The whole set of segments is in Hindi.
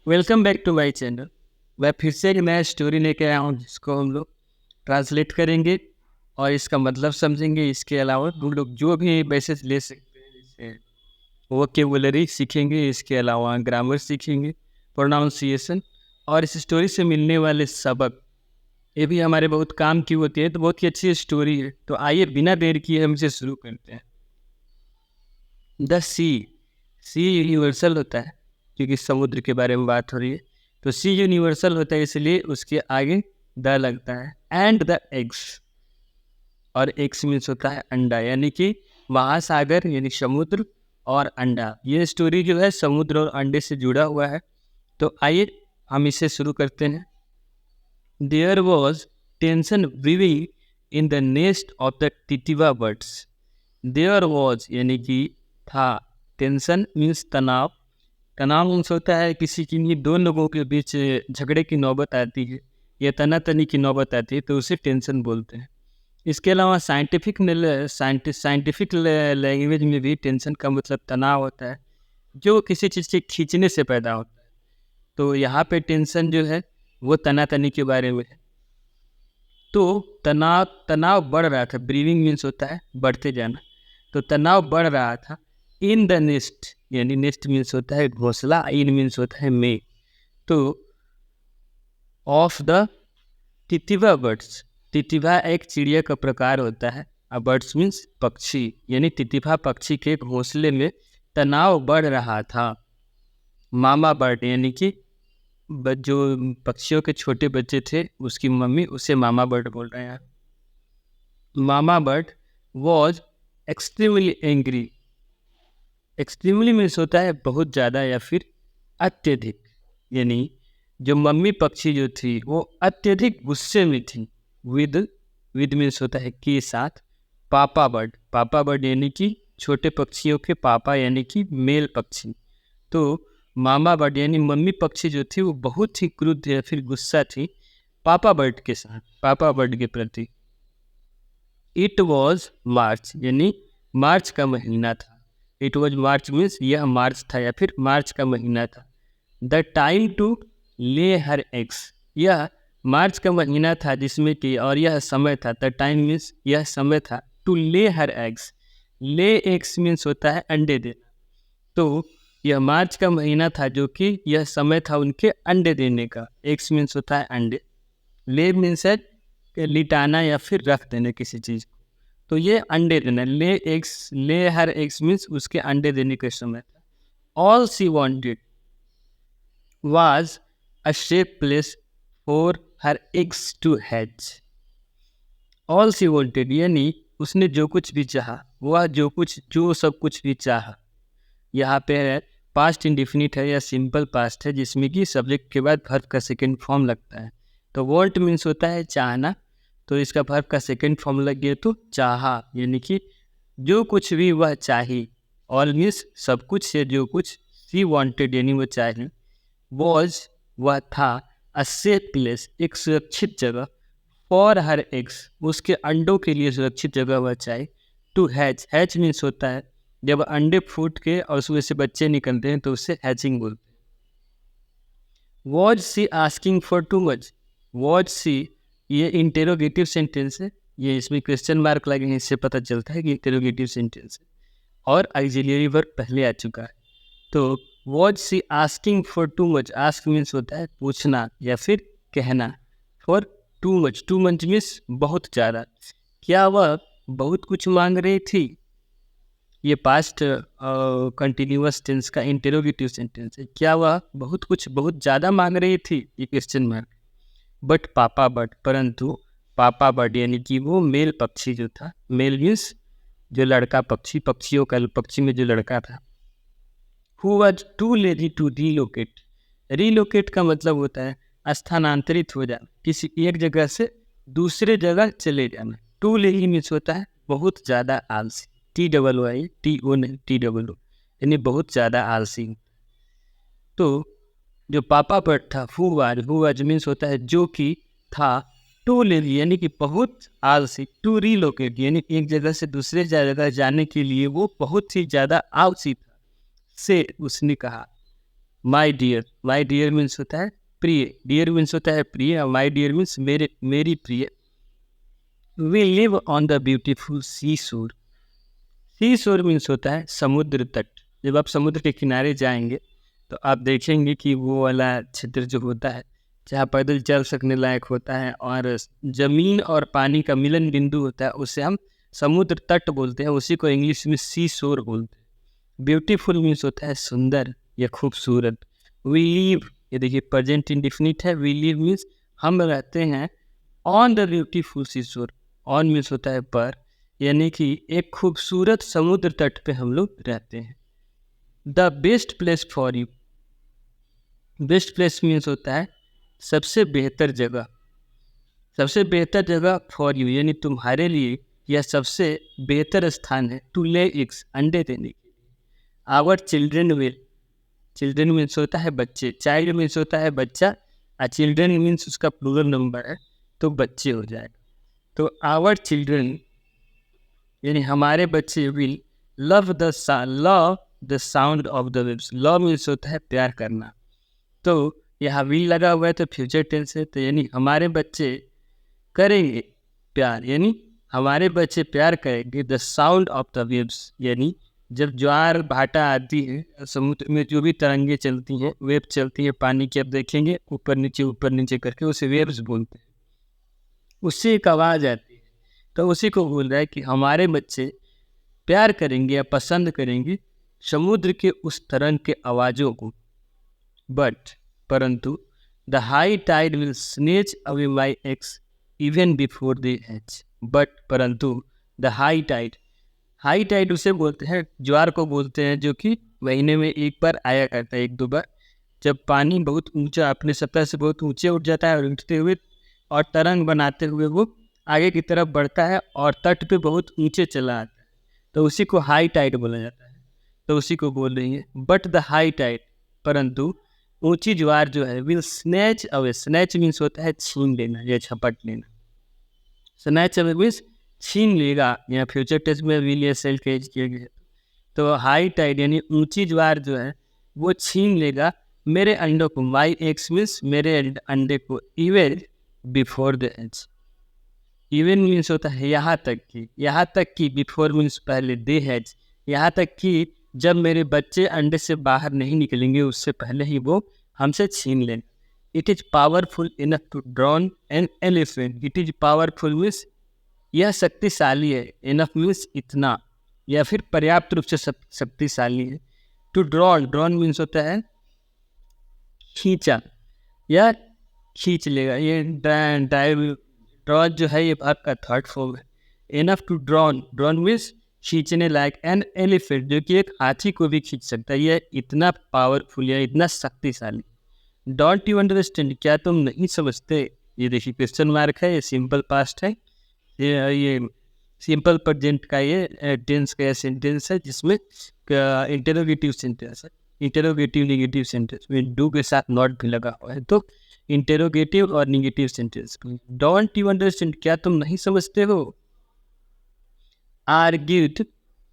Welcome back to my channel. मैं फिर से एक नया स्टोरी लेके आया हूँ जिसको हम लोग ट्रांसलेट करेंगे और इसका मतलब समझेंगे। इसके अलावा हम लोग जो भी मैसेज ले सकते हैं, जैसे वोकेबुलरी सीखेंगे, इसके अलावा ग्रामर सीखेंगे, प्रोनाउंसिएशन और इस स्टोरी से मिलने वाले सबक, ये भी हमारे बहुत काम की होती है। तो बहुत ही अच्छी स्टोरी है। तो आइए बिना देर किए हम इसे शुरू करते हैं। द सी यूनिवर्सल होता है क्योंकि समुद्र के बारे में बात हो रही है। तो सी यूनिवर्सल होता है इसलिए उसके आगे द लगता है। एंड द एग्स, और एग्स मीन्स होता है अंडा, यानी कि महासागर यानी समुद्र और अंडा। ये स्टोरी जो है समुद्र और अंडे से जुड़ा हुआ है। तो आइए हम इसे शुरू करते हैं। There was tension brewing in the nest of the टिटिवा बर्ड्स। देयर वॉज यानी कि था, टेंशन मीन्स तनाव। तनाव मीन्स होता है किसी किन्हीं दो लोगों के बीच झगड़े की नौबत आती है या तनातनी की नौबत आती है तो उसे टेंशन बोलते हैं। इसके अलावा साइंटिफिक लैंग्वेज में भी टेंशन का मतलब तनाव होता है जो किसी चीज़ के खींचने से पैदा होता है। तो यहाँ पे टेंशन जो है वो तनातनी के बारे में है। तो तनाव तनाव बढ़ रहा था। ब्रीविंग मीन्स होता है बढ़ते जाना। तो तनाव बढ़ रहा था इन द नेस्ट, यानी नेस्ट मीन्स होता है घोंसला, इन मीन्स होता है में। तो ऑफ द तितिवा बर्ड्स, तितिवा एक चिड़िया का प्रकार होता है। बर्ड्स मीन्स पक्षी, यानी तितिवा पक्षी के घोंसले में तनाव बढ़ रहा था। मामा बर्ड यानी कि जो पक्षियों के छोटे बच्चे थे उसकी मम्मी, उसे मामा बर्ड बोल रहे हैं। Mama bird was extremely angry. Extremely means होता है बहुत ज़्यादा या फिर अत्यधिक, यानी जो मम्मी पक्षी जो थी वो अत्यधिक गुस्से में थी। विद मीन्स होता है के साथ। पापा बर्ड यानी कि छोटे पक्षियों के पापा यानी कि मेल पक्षी। तो मामा बर्ड यानी मम्मी पक्षी जो थी वो बहुत ही क्रुद्ध या फिर गुस्सा थी पापा बर्ड के साथ, पापा बर्ड के प्रति। इट वॉज मार्च, यानी मार्च का महीना था। इट वॉज मार्च मीन्स यह मार्च था या फिर मार्च का महीना था। द टाइम टू ले हर एग्स, यह मार्च का महीना था जिसमें कि, और यह समय था, द टाइम मीन्स यह समय था, टू ले हर एग्स। ले एग्स मीन्स होता है अंडे देना। तो यह मार्च का महीना था जो कि यह समय था उनके अंडे देने का। एग्स मीन्स होता है अंडे। ले मीन्स है लिटाना या फिर रख देना किसी चीज़ को। तो ये अंडे देना, ले हर एग्स मीन्स उसके अंडे देने का समय था। All she wanted was a safe place for her eggs to hatch. All she wanted यानी उसने जो कुछ भी चाहा, वह जो सब कुछ भी चाहा। यहाँ पे है पास्ट इंडिफिनिट है या सिंपल पास्ट है जिसमें कि सब्जेक्ट के बाद वर्ब का सेकंड फॉर्म लगता है। तो वॉन्ट मीन्स होता है चाहना, तो इसका वर्ब का सेकंड फॉर्म लग गया तो चाहा, यानी कि जो कुछ भी वह चाही। ऑल मीन्स सब कुछ से जो कुछ, सी वॉन्टेड यानी वो चाहे। वॉज वह था, अ सेफ प्लेस एक सुरक्षित जगह, फॉर हर एग्स उसके अंडों के लिए सुरक्षित जगह वह चाहे। टू हैच, हैच मीन्स होता है जब अंडे फूट के और उसमें से बच्चे निकलते हैं तो उसे हैचिंग बोलते हैं। Was she asking for too much, was she ये इंटेरोगेटिव सेंटेंस है, ये इसमें क्वेश्चन मार्क लगे हैं, इससे पता चलता है कि इंटेरोगेटिव सेंटेंस है और ऑक्सिलियरी वर्ब पहले आ चुका है। तो was she asking for too much, ask means होता है पूछना या फिर कहना। फॉर टू मच मीन्स बहुत ज़्यादा। क्या वह बहुत कुछ मांग रही थी? ये पास्ट कंटिन्यूअस टेंस का इंटेरोगेटिव सेंटेंस है। क्या वह बहुत कुछ बहुत ज़्यादा मांग रही थी, ये क्वेश्चन मार्क। बट पापा बट, परंतु पापा बट यानी कि वो मेल पक्षी जो था, मेल मीन्स जो लड़का पक्षी, पक्षियों का पक्षी में जो लड़का था। Who was too lazy to relocate, relocate का मतलब होता है स्थानांतरित हो जाना, किसी एक जगह से दूसरे जगह चले जाना। टू लेजी मीन्स होता है बहुत ज़्यादा आलसी, TOO नहीं TOO, यानी बहुत ज़्यादा आलसी। तो जो पापा बट था, हु वाज मीन्स होता है जो कि था, टू लेजी यानी कि बहुत आलसी, टू रीलोकेट यानी एक जगह से दूसरे जगह जाने के लिए वो बहुत ही ज़्यादा आलसी था। से उसने कहा, माई डियर मीन्स होता है प्रिय, डियर मीन्स होता है प्रिय, और माई डियर मीन्स मेरी प्रिय। We live on the beautiful sea shore. Sea शोर मीन्स होता है समुद्र तट। जब आप समुद्र के किनारे जाएंगे तो आप देखेंगे कि वो वाला क्षेत्र जो होता है जहाँ पैदल चल सकने लायक होता है और जमीन और पानी का मिलन बिंदु होता है, उसे हम समुद्र तट बोलते हैं, उसी को इंग्लिश में सी शोर बोलते हैं। ब्यूटीफुल मीन्स होता है सुंदर या खूबसूरत। वी लिव, ये देखिए प्रेजेंट इंडेफिनिट है, वी लिव मीन्स हम रहते हैं ऑन द ब्यूटीफुल सी शोर। ऑन मीन्स होता है पर, यानी कि एक खूबसूरत समुद्र तट पे हम लोग रहते हैं। The best place for you, best place means होता है सबसे बेहतर जगह। सबसे बेहतर जगह फॉर यू यानी तुम्हारे लिए यह सबसे बेहतर स्थान है। टू ले एग्स, अंडे देने के लिए। Our children will, children means होता है बच्चे, चाइल्ड मीन्स होता है बच्चा, और चिल्ड्रेन मीन्स उसका प्लूरल नंबर है तो बच्चे हो जाएगा। तो आवर चिल्ड्रन यानी हमारे बच्चे will love the sound of the waves. Love means होता है प्यार करना, तो यहाँ विल लगा हुआ है तो फ्यूचर टेंस है, तो यानी हमारे बच्चे करेंगे प्यार, यानी हमारे बच्चे प्यार करेंगे the sound of the waves, यानी जब ज्वार भाटा आती है समुद्र में, जो भी तरंगे चलती हैं, वेव चलती है पानी की, अब देखेंगे ऊपर नीचे करके उसे वेव्स बोलते हैं, उससे एक आवाज़ आती है, तो उसी को बोल रहा है कि हमारे बच्चे प्यार करेंगे या पसंद करेंगे समुद्र के उस तरंग के आवाज़ों को। बट परंतु the high tide will snatch away my eggs even before the hatch. But परंतु द हाई टाइड उसे बोलते हैं, ज्वार को बोलते हैं, जो कि महीने में एक बार आया करता है, एक दो बार, जब पानी बहुत ऊंचा अपने सतह से बहुत ऊंचे उठ जाता है और उठते हुए और तरंग बनाते हुए वो आगे की तरफ बढ़ता है और तट पे बहुत ऊंचे चला आता है, तो उसी को हाई टाइड बोला जाता है, तो उसी को बोल रही है। बट द हाई टाइड, परंतु ऊंची ज्वार जो है, will snatch away, snatch means होता है छीन लेना या झपट लेना, स्नैच अवे मीन्स छीन लेगा, या फ्यूचर टेंस में विल या सेल केज किया गया। तो हाई टाइड यानी ऊंची ज्वार जो है वो छीन लेगा मेरे अंडों को, माई एग्स मीन्स मेरे अंडे को, even before the eggs. Even means होता है यहाँ तक कि, बिफोर मीन्स पहले, दे हैज यहाँ तक कि जब मेरे बच्चे अंडे से बाहर नहीं निकलेंगे उससे पहले ही वो हमसे छीन लें। It is powerful enough to drown an elephant. It is powerful means यह शक्तिशाली है, इनफ मीन्स इतना या फिर पर्याप्त रूप से शक्तिशाली है। टू ड्रॉन मीन्स होता है खींचा या खींच लेगा, ये ड्रॉन जो है ये भाग का थर्ड फॉर्म है। इनफ टू ड्रॉन मीन्स खींचने लायक, एन एलिफेंट जो कि एक हाथी को भी खींच सकता है, यह इतना पावरफुल या इतना शक्तिशाली। डोंट यू अंडरस्टैंड, क्या तुम नहीं समझते। ये देखिए क्वेश्चन मार्क है, ये सिंपल पास्ट है, ये सिंपल प्रेजेंट का ये टेंस का सेंटेंस है जिसमें इंटरोगेटिव सेंटेंस है, इंटरोगेटिव नेगेटिव सेंटेंस में डू के साथ नॉट भी लगा हुआ है, तो इंटरोगेटिव और negative sentence. Don't you understand, क्या तुम नहीं समझते हो। आर्ग्यूड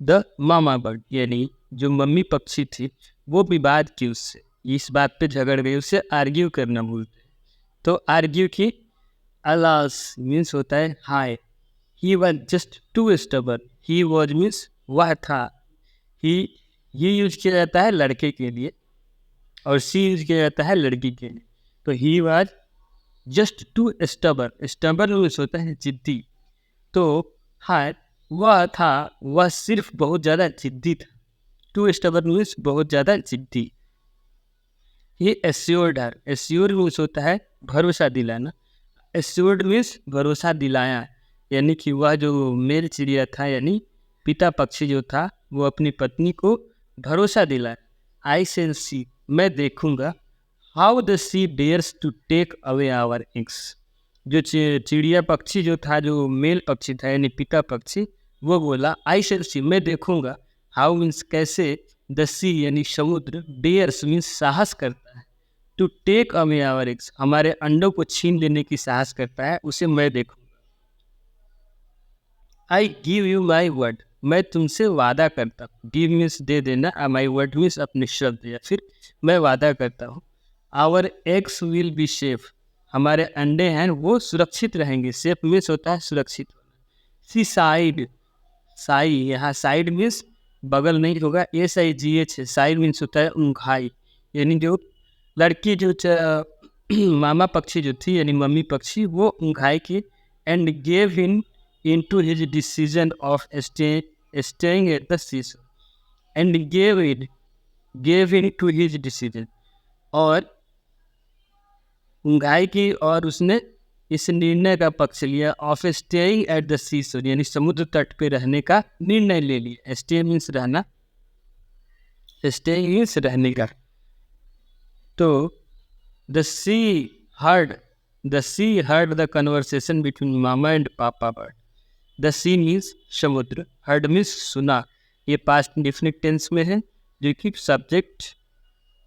द मामा बर्ड, यानी जो मम्मी पक्षी थी वो विवाद की उससे, इस बात पे झगड़ गई, उससे आर्ग्यू करना बोलते हैं। तो आर्ग्यू की अलास मीन्स होता है हाय। He was just too stubborn, he was means वह था, ही यूज किया जाता है लड़के के लिए और सी यूज किया जाता है लड़की के लिए। तो he was just too stubborn, stubborn means होता है जिद्दी, तो हाँ वह था, वह सिर्फ बहुत ज़्यादा जिद्दी था। टू स्टबर्न मीन्स बहुत ज़्यादा जिद्दी। ये एश्योर्ड हर, एश्योर्ड मीन्स होता है भरोसा दिलाना, एश्योर्ड मीन्स भरोसा दिलाया, यानी कि वह जो मेल चिड़िया था यानी पिता पक्षी जो था वो अपनी पत्नी को भरोसा दिलाया। आई शेल सी, मैं देखूंगा, how the sea dares to take away our eggs. जो चिड़िया पक्षी जो था, जो मेल पक्षी था यानी पिता पक्षी, वो बोला आई शेल सी, मैं देखूंगा, हाउ मीन्स कैसे, द सी यानी समुद्र, डेयर्स मीन्स साहस करता है, to take away our eggs हमारे अंडों को छीन लेने की साहस करता है, उसे मैं देखूंगा। I give you my word, मैं तुमसे वादा करता हूँ, गिव मीन्स दे देना, माई वर्ड मीन्स अपने शब्द या फिर मैं वादा करता हूँ, our eggs will be safe, हमारे अंडे हैं वो सुरक्षित रहेंगे। सेफ मीन्स होता है सुरक्षित। सी साइड, साई, यहाँ साइड मीन्स बगल नहीं होगा, SIGH है। साइड मीन्स होता है ऊँघाई, यानी जो लड़की जो मामा पक्षी जो थी यानी मम्मी पक्षी वो ऊँघाई की। And gave in to his decision of staying at the seas, and gave in to his decision, और ऊँघाई की और उसने इस निर्णय का पक्ष लिया। Of staying at the seashore, यानी समुद्र तट पे रहने का निर्णय ले लिया। स्टे मीन्स रहना, स्टे मीन्स रहने का। तो the she heard the conversation between mama and पापा बर्ड। द सी मीन्स समुद्र, हर्ड मीन्स सुना। ये पास्ट इंडेफिनिट टेंस में है, जो कि सब्जेक्ट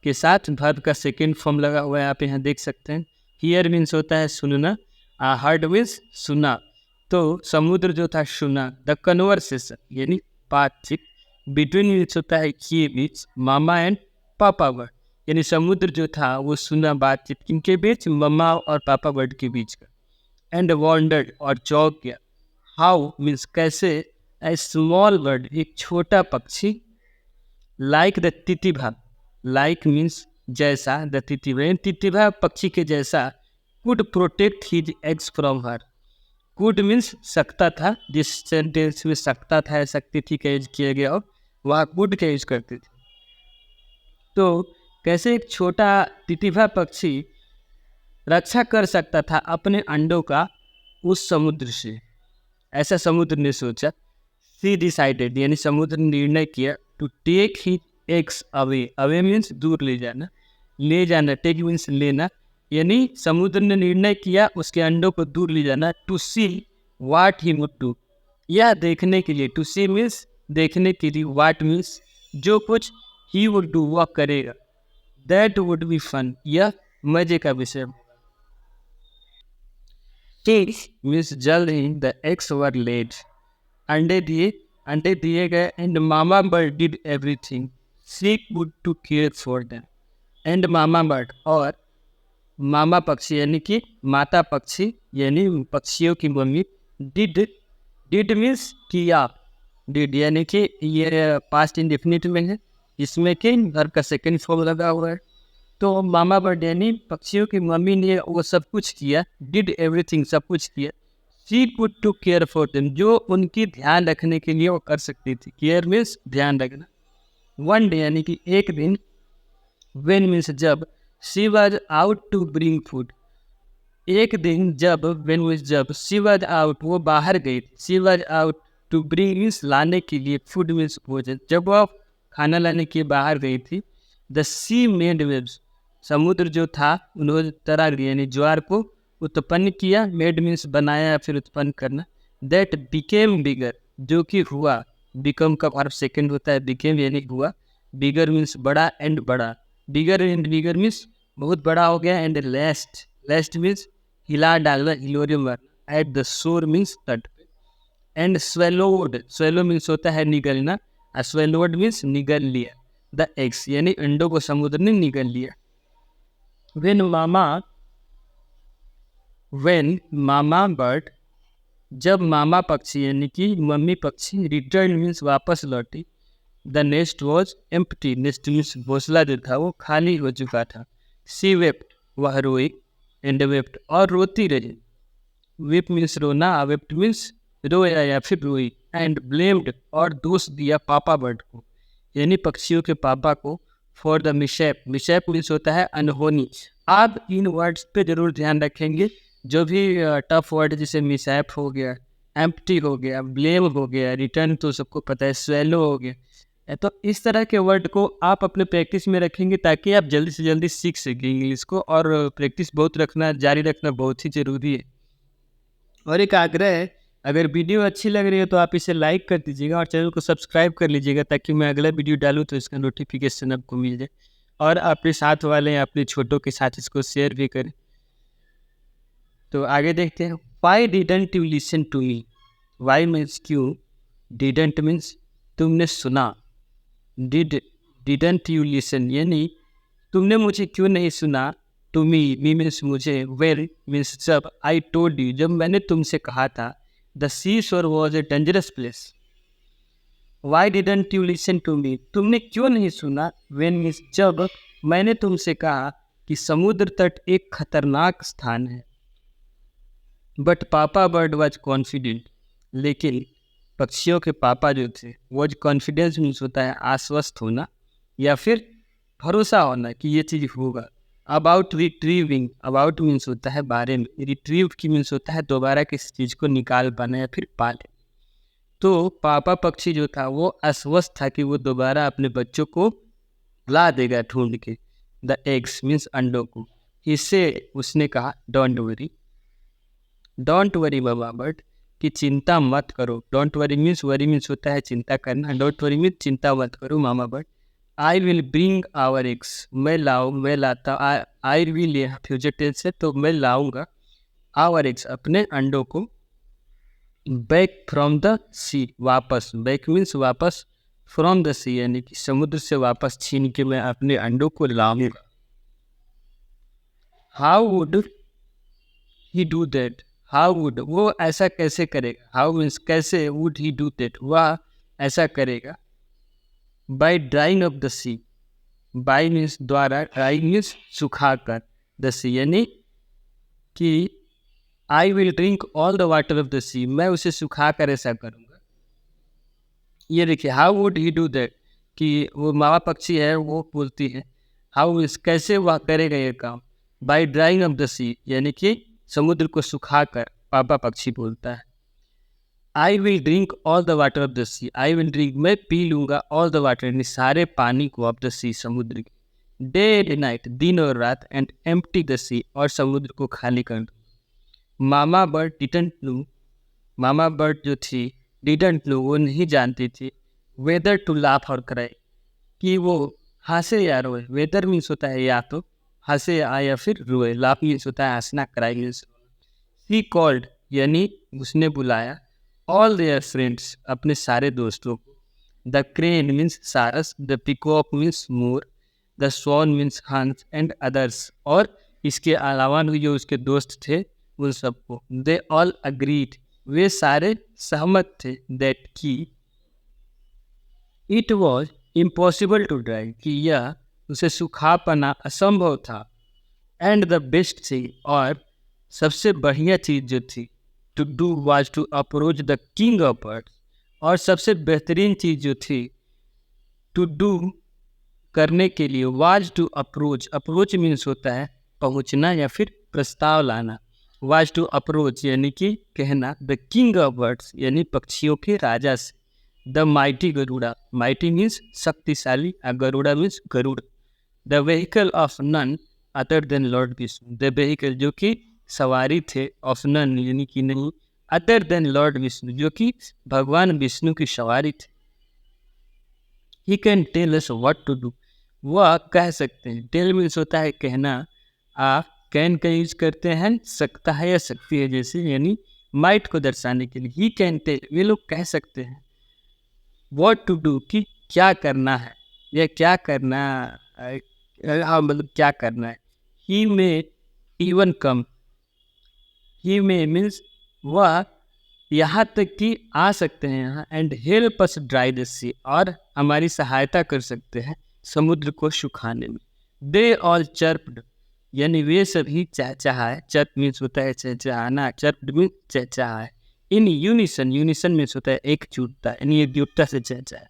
के साथ वर्ब का सेकेंड फॉर्म लगा हुआ है, आप यहाँ देख सकते हैं। हियर मीन्स होता है सुनना, हर्ड मीन्स सुना। तो समुद्र जो था सुना। द कन्वर्सेशन यानी बातचीत, बिटवीन मीन्स होता है ये बीच, मामा एंड पापा बर्ड, यानी समुद्र जो था वो सुना बातचीत किनके बीच, मम्मा और पापा बर्ड के बीच का। एंड वॉन्डर्ड और चौंक गया। हाउ मीन्स कैसे, ए स्मॉल बर्ड एक छोटा पक्षी, लाइक द तितिभा, लाइक मीन्स जैसा, द तितिभा तितिभा पक्षी के जैसा, could protect his eggs from her. Could means सकता था, जिस सेंटेंस में सकता था या सकती थी का यूज किया गया हो वहाँ कुड का यूज करते थे। तो कैसे एक छोटा तितिभा पक्षी रक्षा कर सकता था अपने अंडों का उस समुद्र से, ऐसा समुद्र ने सोचा। सी डिसाइडेड यानी समुद्र ने निर्णय किया, to take he eggs away, away means दूर ले जाना, ले जाना, टेक मीन्स लेना, यानी समुद्र ने निर्णय किया उसके अंडों को दूर ले जाना। To see what he would do, यह देखने के लिए, टू सी मीन्स देखने के लिए, वाट मीन्स जो कुछ, ही वुड डू वह करेगा, दैट वुड बी फन यह मजे का विषय। मीन्स जल्द ही द एग्स वर लेड, अंडे दिए गए। And mama bird did everything she could to care for them. And mama bird और मामा पक्षी यानी कि माता पक्षी यानी पक्षियों की मम्मी, डिड मीन्स किया, डिड यानी कि ये पास्ट इंडेफिनिट में है, इसमें कि वर्ब का सेकंड फॉर्म लगा हुआ है। तो मामा बर्ड यानी पक्षियों की मम्मी ने वो सब कुछ किया, डिड एवरीथिंग सब कुछ किया। She could to care for them, जो उनकी ध्यान रखने के लिए वो कर सकती थी। केयर मीन्स ध्यान रखना। वन डे यानी कि एक दिन, वेन मीन्स जब, she was out to bring food, एक दिन जब, वेन मीन्स जब, शी वॉज आउट वो बाहर गई, she was out to bring means लाने के लिए, फूड मीन्स भोजन, जब वह खाना लाने के बाहर गई थी। द सी मेड वेव्स, समुद्र जो था उन्होंने तरंग यानी ज्वार को उत्पन्न किया, मेड मीन्स बनाया फिर उत्पन्न करना। दैट बिकेम बिगर, जो कि हुआ, बिकम का वर्ब सेकंड होता है, बिकेम यानी हुआ, बिगर मीन्स बड़ा, एंड बड़ा, बिगर एंड बिगर मीन्स बहुत बड़ा हो गया। एंड लेस्ट मीन्स हिला डालना, हिलोरे मारना। एट द शोर मीन्स तट पे। एंड स्वेलोड, स्वेलो मीन्स होता है निगलना, स्वेलोड मीन्स निगल लिया। द एग्स यानी अंडों को समुद्र ने निगल लिया। वेन मामा बर्ड, जब मामा पक्षी यानी कि मम्मी पक्षी, रिटर्न मीन्स वापस लौटी। The nest was empty, nest means घोंसला जो था वो खाली हो चुका था। सी वेप्ट, वह रोई। एंड वेप्ट और रोती रही, वेप मीन्स रोना, वेप्ट मीन्स रोया या फिर रोई। एंड ब्लेम्ड और दोष दिया पापा बर्ड को यानी पक्षियों के पापा को, for the mishap, mishap means होता है अनहोनी। आप इन वर्ड्स पे जरूर ध्यान रखेंगे, जो भी टफ वर्ड जैसे मिशैप हो गया, एम्प्टी हो गया, ब्लेम हो गया, रिटर्न तो सबको पता है, स्वेलो हो गया, तो इस तरह के वर्ड को आप अपने प्रैक्टिस में रखेंगे ताकि आप जल्दी से जल्दी सीख सकें इंग्लिश को। और प्रैक्टिस बहुत रखना, जारी रखना बहुत ही ज़रूरी है। और एक आग्रह है, अगर वीडियो अच्छी लग रही है तो आप इसे लाइक कर दीजिएगा और चैनल को सब्सक्राइब कर लीजिएगा, ताकि मैं अगला वीडियो डालूँ तो इसका नोटिफिकेशन आपको मिल जाए। और अपने साथ वाले या अपने छोटों के साथ इसको शेयर भी करें। तो आगे देखते हैं। Why didn't you listen to me, why means क्यों, डिडंट मीन्स तुमने सुना, डिडंट यू लिसन यानी तुमने मुझे क्यों नहीं सुना? टू मी मीन्स मुझे, वेल मीन्स जब, आई टोल्ड यू जब मैंने तुमसे कहा था, the sea shore was a dangerous place. Why didn't you listen to me? तुमने क्यों नहीं सुना? वेन मीन्स जब मैंने तुमसे कहा कि समुद्र तट एक खतरनाक स्थान है। बट पापा बर्ड वॉज कॉन्फिडेंट, लेकिन पक्षियों के पापा जो थे, वॉज कॉन्फिडेंस मीन्स होता है आश्वस्त होना या फिर भरोसा होना कि ये चीज़ होगा। अबाउट रिट्रीविंग, अबाउट मीन्स होता है बारे में, रिट्रीव की मीन्स होता है दोबारा किसी चीज़ को निकाल पाना या फिर पाले। तो पापा पक्षी जो था वो आश्वस्त था कि वो दोबारा अपने बच्चों को ला देगा ढूंढ के, द एग्स मीन्स अंडों को। इससे उसने कहा डोंट वरी मामा बर्ड, कि चिंता मत करो। डोंट वरी मीन्स होता है चिंता करना, डोंट वरी मीन्स चिंता मत करो mama bird. I will bring our eggs, मैं लाता, आई विल यहाँ फ्यूचर टेंस है तो मैं लाऊंगा, आवर एग्स अपने अंडों को, बैक फ्रॉम द सी, वापस, बैक मीन्स वापस, फ्रॉम द सी यानी कि समुद्र से वापस छीन के मैं अपने अंडों को लाऊंगा। How would he do that, how would वो ऐसा कैसे करेगा, हाउ मीन्स कैसे, वुड ही डू दैट वह ऐसा करेगा, by drying of the sea, by means द्वारा, ड्राई मीन्स सुखाकर, द सी यानी कि I will drink all the water of the sea, मैं उसे सुखा कर ऐसा करूँगा। ये देखिए how would he do that, कि वो मावा पक्षी है वो बोलती है, हाउ मीन्स कैसे वह करेगा ये काम, by drying of the sea यानी कि समुद्र को सुखाकर, पापा पक्षी बोलता है। I will drink all the water of the sea, I will drink मैं पी लूँगा, ऑल द वाटर यानी सारे पानी को, ऑफ द सी समुद्र की, डे एंड नाइट दिन और रात, एंड एम्प्टी द सी और समुद्र को खाली कर दूँ। Mama bird didn't know, mama bird जो थी, डिडंट नो वो नहीं जानती थी, वेदर टू लाफ और क्राई, कि वो हंसे या रोए। वेदर मीन्स होता है या तो हंसे या फिर रोए, लाफ मीन्स होता है हंसना, क्राई मीन्स। सी कॉल्ड यानी उसने बुलाया, ऑल देयर फ्रेंड्स अपने सारे दोस्तों को, द क्रेन मीन्स सारस, the peacock means more, the sworn means हंस, एंड अदर्स और इसके अलावा जो उसके दोस्त थे उन सबको, दे ऑल अग्रीड वे सारे सहमत थे, दैट की it was impossible to dry कि यह उसे सुखा पाना असंभव था, एंड द बेस्ट थिंग और सबसे बढ़िया चीज़ जो थी, to do was to approach the king of birds, और सबसे बेहतरीन चीज़ जो थी, टू डू करने के लिए, was to approach, approach means होता है पहुंचना या फिर प्रस्ताव लाना, वाज टू अप्रोच यानी कि कहना, द किंग ऑफ बर्ड्स यानी पक्षियों के राजा से, the mighty Garuda, mighty means शक्तिशाली, Garuda means Garud, the vehicle of none other than lord Vishnu, the vehicle जो कि सवारी थे, ऑफ नन यानी कि नहीं, अदर देन लॉर्ड विष्णु जो कि भगवान विष्णु की सवारी थी। He can tell us what to do, वह कह सकते हैं, टेल मीन्स होता है कहना, आप कैन का यूज करते हैं सकता है या सकती है जैसे, यानी माइट को दर्शाने के लिए। ही कैन टेल वे लोग कह सकते हैं, व्हाट टू डू कि क्या करना है या क्या करना, हाँ मतलब क्या करना है। ही में इवन कम, ही में मीन्स वह यहाँ तक कि आ सकते हैं यहाँ, and help us dry the sea और हमारी सहायता कर सकते हैं समुद्र को सुखाने में। दे ऑल चर्प्ड यानी वे सभी चहचहाए, चर्प मीन्स होता है चहचहाना, चर्प्ड मीन्स चहचहाए, इन यूनिसन, यूनिसन मीन्स होता है एकजुटता, यानी एकजुटता से चहचहाए।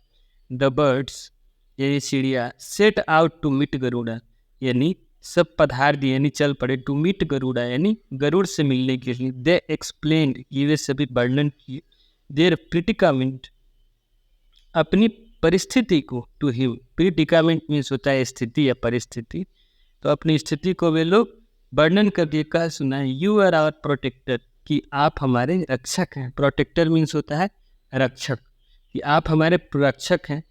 द बर्ड्स यानी चिड़िया, set out to meet Garuda यानी सब पधार दिए यानी चल पड़े, टू मीट गरुड़ा यानी गरुड़ से मिलने के लिए। दे एक्सप्लेन्ड ये वे सभी वर्णन किए, देयर प्रिटिकामेंट अपनी परिस्थिति को, टू हिम, प्रिटिकामेंट मीन्स होता है स्थिति या परिस्थिति, तो अपनी स्थिति को वे लोग वर्णन करके कह सुनाए, यू आर आवर प्रोटेक्टर कि आप हमारे रक्षक हैं, प्रोटेक्टर मीन्स होता है रक्षक, कि आप हमारे रक्षक हैं।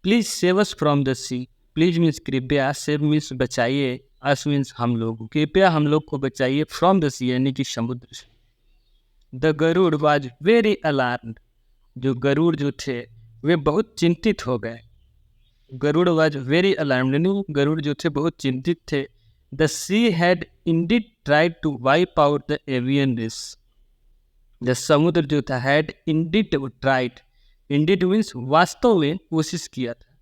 Please save us from the sea, please means कृपया, सेव मीन्स बचाइए, अस मीन्स हम लोग, कृपया हम लोग को बचाइए, फ्रॉम द सी यानी कि समुद्र से। The Garuda was very alarmed, जो गरुड़ जो थे वे बहुत चिंतित हो गए, गरुड़ वॉज वेरी अलार्म्ड, यानी गरुड़ जो थे बहुत चिंतित थे। The sea had indeed tried to wipe out the avian race. The समुद्र जो था had indeed tried, indeed means वास्तव में कोशिश किया था।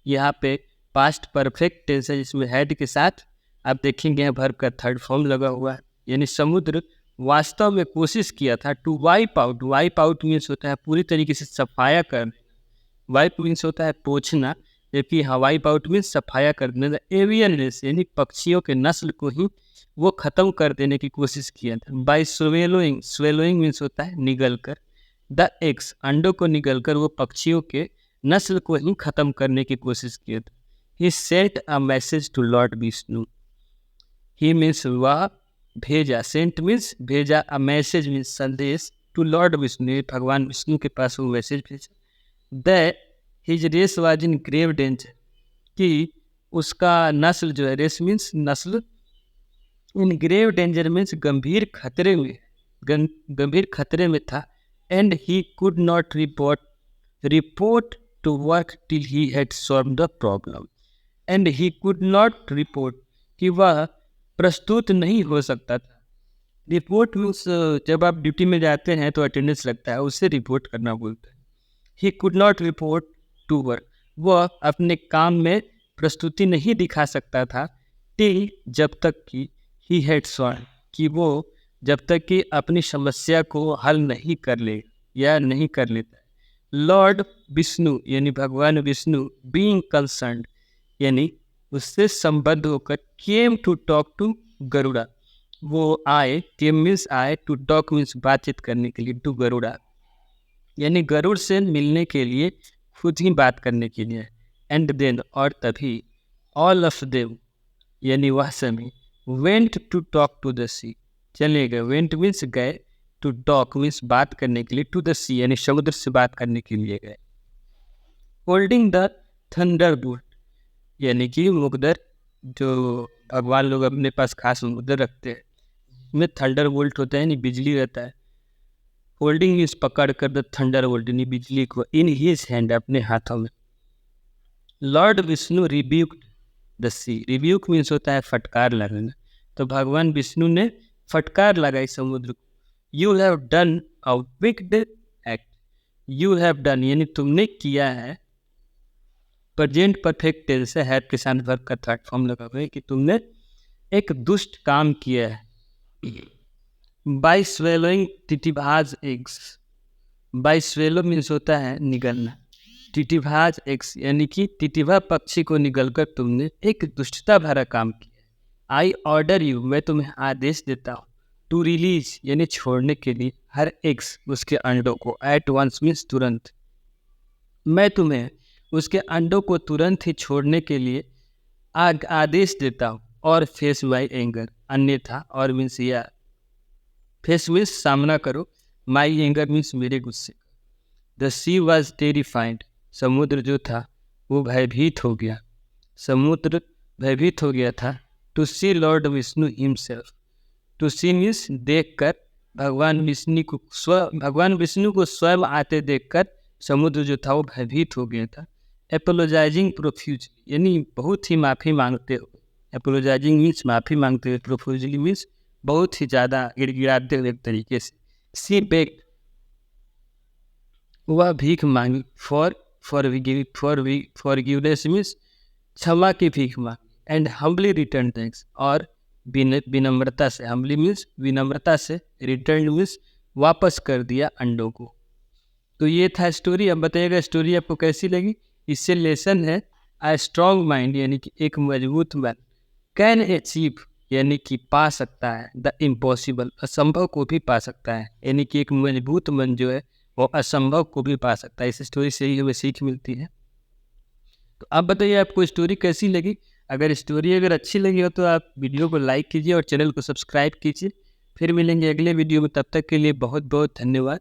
यहाँ पे पास्ट परफेक्ट टेंस है जिसमें हैड के साथ आप देखेंगे वर्ब का थर्ड फॉर्म लगा हुआ है, यानी समुद्र वास्तव में कोशिश किया था to wipe out. Wipe out means होता है पूरी तरीके से सफाया करना, वाइप मीन्स होता है पोंछना, जबकि वाइप आउट मीन्स सफाया कर देना। एवियन रेस यानी पक्षियों के नस्ल को ही वो खत्म कर देने की कोशिश किया था। बाय स्वेलोइंग, स्वेलोइंग मीन्स होता है निगल कर, द एग्स अंडों को निगल कर वो पक्षियों के नस्ल को ही खत्म करने की कोशिश किया था। He sent a message to lord Vishnu. He means वह भेजा, सेंट मीन्स भेजा, अ मैसेज मीन्स संदेश, टू लॉर्ड विष्णु भगवान विष्णु के पास वो मैसेज भेजा। That his race was in grave danger, कि उसका नस्ल जो है, रेस मीन्स नस्ल, इन ग्रेव डेंजर मीन्स गंभीर खतरे में, गंभीर खतरे में था। And he could not report to work till he had solve the problem. And he could not report, कि वह प्रस्तुत नहीं हो सकता था। रिपोर्ट मीन्स जब आप ड्यूटी में जाते हैं तो अटेंडेंस लगता है, उससे रिपोर्ट करना बोलते हैं। He could not report to work, वह अपने काम में प्रस्तुति नहीं दिखा सकता था। टिल जब तक कि ही हैड सॉल्व, कि वो जब तक कि अपनी समस्या को हल नहीं कर ले या नहीं कर लेता है। लॉर्ड विष्णु यानी भगवान विष्णु, बीइंग कंसर्न्ड यानी उससे संबद्ध होकर, came to talk to Garuda, वो आए, केम मीन्स आए, टू टॉक मीन्स बातचीत करने के लिए, टू गरुड़ा यानी गरुड़ से मिलने के लिए, खुद ही बात करने के लिए। एंड देन और तभी, ऑल ऑफ देम यानी वह सभी, went to talk to the sea चले गए, वेंट मीन्स गए, टू टॉक मीन्स बात करने के लिए, टू द सी यानी समुद्र से बात करने के लिए गए। होल्डिंग द थंडरबोल्ट यानी कि मुकदर, जो भगवान लोग अपने पास खास मुकदर रखते हैं, में थंडरबोल्ट होता है यानी बिजली रहता है। होल्डिंग मीन्स पकड़ कर, द थंडरबोल्ट यानी बिजली को, इन हिज हैंड अपने हाथों में। Lord Vishnu rebuke the sea, rebuke means होता है फटकार लगाना, तो भगवान विष्णु ने फटकार लगाई समुद्र को। You have done a wicked act, you have done यानी तुमने किया है, प्रेजेंट परफेक्ट टेंस है, के साथ वर्ब का थर्ड फॉर्म लगा हुआ है, कि तुमने एक दुष्ट काम किया है। बाय स्वेलोइंग टिटिभाज एग्स, बाय स्वेलो मीन्स होता है निगलना, टिटिभाज एग्स यानी कि टिटिभा पक्षी को निगलकर तुमने एक दुष्टता भरा काम किया। आई ऑर्डर यू, मैं तुम्हें आदेश देता हूँ, टू रिलीज यानी छोड़ने के लिए, हर एग्स उसके अंडों को, एट वंस मीन्स तुरंत, मैं तुम्हें उसके अंडों को तुरंत ही छोड़ने के लिए आदेश देता हूँ। और फेस माई एंगर, अन्यथा, और मीन्स या, फेस मीन्स सामना करो, माई एंगर मीन्स मेरे गुस्से। द सी वॉज टेरिफाइड, समुद्र जो था वो भयभीत हो गया, समुद्र भयभीत हो गया था। To see lord Vishnu himself, to see means देख कर, भगवान विष्णु को स्वयं आते देखकर समुद्र जो था वो भयभीत हो गया था। एपोलोजाइजिंग प्रोफ्यूजली यानी बहुत ही माफ़ी मांगते हुए, एपोलोजाइजिंग मीन्स माफ़ी मांगते हुए, प्रोफ्यूजली मीन्स बहुत ही ज़्यादा गिड़गिड़ाते हुए एक तरीके से। सी बेग्ड, वह भीख मांगी, फॉरगिवनेस मीन्स क्षमा की भीख मांगी। एंड हम्बली रिटर्न थैंक्स, और विनम्रता से, हम्बली मीन्स विनम्रता से, रिटर्न मीन्स वापस कर दिया अंडों को। तो ये था स्टोरी। अब बताइएगा स्टोरी आपको कैसी लगी। इससे लेसन है, आ स्ट्रॉन्ग माइंड यानी कि एक मजबूत मन, कैन अचीव यानी कि पा सकता है, द इम्पॉसिबल असंभव को भी पा सकता है, यानी कि एक मजबूत मन जो है वो असंभव को भी पा सकता है। इस स्टोरी से ही हमें सीख मिलती है। तो आप बताइए आपको स्टोरी कैसी लगी। अगर स्टोरी अच्छी लगी हो तो आप वीडियो को लाइक कीजिए और चैनल को सब्सक्राइब कीजिए। फिर मिलेंगे अगले वीडियो में, तब तक के लिए बहुत बहुत धन्यवाद।